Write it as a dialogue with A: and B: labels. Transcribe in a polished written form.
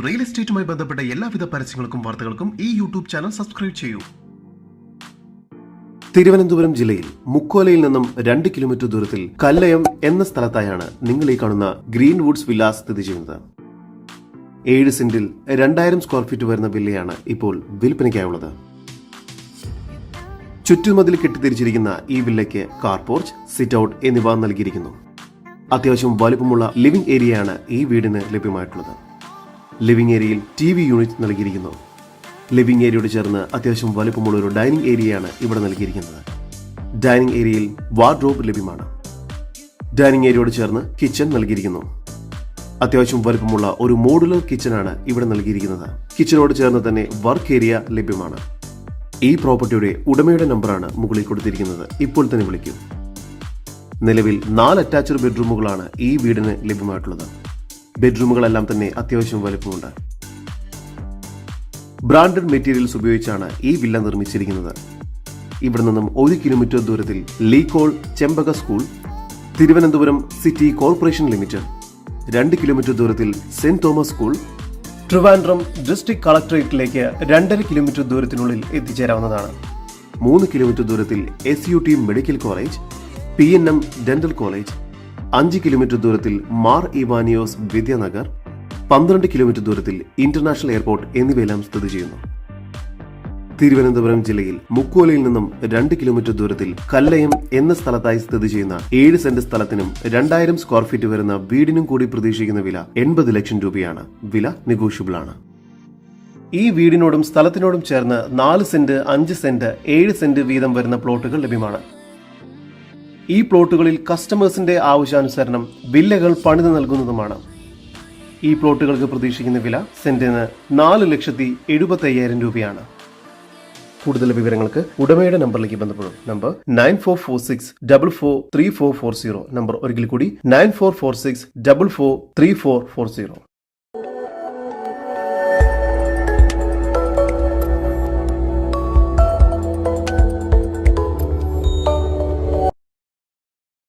A: Real എസ്റ്റേറ്റുമായി ബന്ധപ്പെട്ട എല്ലാവിധ പരസ്യങ്ങൾക്കും വാർത്തകൾക്കും ഈ യൂട്യൂബ് ചാനൽ സബ്സ്ക്രൈബ് ചെയ്യൂ. തിരുവനന്തപുരം ജില്ലയിൽ മുക്കോലയിൽ നിന്നും 2 കിലോമീറ്റർ ദൂരത്തിൽ കല്ലയം എന്ന സ്ഥലത്തായാണ് നിങ്ങൾ ഈ കാണുന്ന ഗ്രീൻവുഡ്സ് വില്ലാസ് സ്ഥിതി ചെയ്യുന്നത്. 7 സെന്റിൽ 2000 സ്ക്വയർ ഫീറ്റ് വരുന്ന വില്ലയാണ് ഇപ്പോൾ വിൽപ്പനയ്ക്കായുള്ളത്. ചുറ്റുമതിൽ കെട്ടിത്തിരിച്ചിരിക്കുന്ന ഈ വില്ലയ്ക്ക് കാർ പോർച്ച്, സിറ്റ് ഔട്ട് എന്നിവ നൽകിയിരിക്കുന്നു. അത്യാവശ്യം വലുപ്പമുള്ള ലിവിംഗ് ഏരിയയാണ് ഈ വീടിന് ലഭ്യമായിട്ടുള്ളത്. ലിവിംഗ് ഏരിയയിൽ TV യൂണിറ്റ് നൽകിയിരിക്കുന്നു. ലിവിംഗ് ഏരിയയോട് ചേർന്ന് അത്യാവശ്യം വലുപ്പമുള്ള ഒരു ഡൈനിങ് ഏരിയയാണ് ഇവിടെ നൽകിയിരിക്കുന്നത്. ഡൈനിങ് ഏരിയയിൽ വാർഡ്രോബ് ലഭ്യമാണ്. ഡൈനിങ് ഏരിയയോട് ചേർന്ന് കിച്ചൺ നൽകിയിരിക്കുന്നു. അത്യാവശ്യം വലുപ്പമുള്ള ഒരു മോഡുലർ കിച്ചണാണ് ഇവിടെ നൽകിയിരിക്കുന്നത്. കിച്ചണോട് ചേർന്ന് തന്നെ വർക്ക് ഏരിയ ലഭ്യമാണ്. ഈ പ്രോപ്പർട്ടിയുടെ ഉടമയുടെ നമ്പറാണ് മുകളിൽ കൊടുത്തിരിക്കുന്നത്. ഇപ്പോൾ തന്നെ വിളിക്കൂ. നിലവിൽ 4 അറ്റാച്ച്ഡ് ബെഡ്റൂമുകളാണ് ഈ വീടിന് ലഭ്യമായിട്ടുള്ളത്. ബെഡ്റൂമുകളെല്ലാം തന്നെ അത്യാവശ്യം വലുപ്പമുണ്ട്. ബ്രാൻഡഡ് മെറ്റീരിയൽസ് ഉപയോഗിച്ചാണ് ഈ വില്ല നിർമ്മിച്ചിരിക്കുന്നത്. ഇവിടെ നിന്നും 1 കിലോമീറ്റർ ദൂരത്തിൽ ലീകോൾ Chempaka school, Thiruvananthapuram city corporation limited, 2 kilometre ദൂരത്തിൽ saint Thomas school, Trivandrum district കളക്ടറേറ്റിലേക്ക് 2.5 കിലോമീറ്റർ ദൂരത്തിനുള്ളിൽ എത്തിച്ചേരാവുന്നതാണ്. 3 കിലോമീറ്റർ ദൂരത്തിൽ SUT medical college, PNM dental college, 5 kilometre ദൂരത്തിൽ മാർ ഇവാനിയോസ് വിദ്യാനഗർ, 12 കിലോമീറ്റർ ദൂരത്തിൽ ഇന്റർനാഷണൽ എയർപോർട്ട് എന്നിവയെല്ലാം സ്ഥിതി ചെയ്യുന്നു. തിരുവനന്തപുരം ജില്ലയിൽ മുക്കോലയിൽ നിന്നും 2 കിലോമീറ്റർ ദൂരത്തിൽ കല്ലയം എന്ന സ്ഥലത്തായി സ്ഥിതി ചെയ്യുന്ന 7 സെന്റ് സ്ഥലത്തിനും 2000 സ്ക്വയർ ഫീറ്റ് വരുന്ന വീടിനും കൂടി പ്രതീക്ഷിക്കുന്ന വില 80 ലക്ഷം രൂപയാണ്. വില നെഗോഷ്യബിൾ ആണ്. ഈ വീടിനോടും സ്ഥലത്തിനോടും ചേർന്ന് 4 സെന്റ്, 5 സെന്റ്, 7 സെന്റ് വീതം വരുന്ന പ്ലോട്ടുകൾ ലഭ്യമാണ്. ഈ പ്ലോട്ടുകളിൽ കസ്റ്റമേഴ്സിന്റെ ആവശ്യാനുസരണം വില്ലകൾ പണിത് നൽകുന്നതുമാണ്. ഈ പ്ലോട്ടുകൾക്ക് പ്രതീക്ഷിക്കുന്ന വില സെന്റിന് 4,75,000 രൂപയാണ്. കൂടുതൽ വിവരങ്ങൾക്ക് ഉടമയുടെ നമ്പറിലേക്ക് ബന്ധപ്പെടും. നമ്പർ 9446443440. നമ്പർ ഒരിക്കൽ കൂടി 9446443440.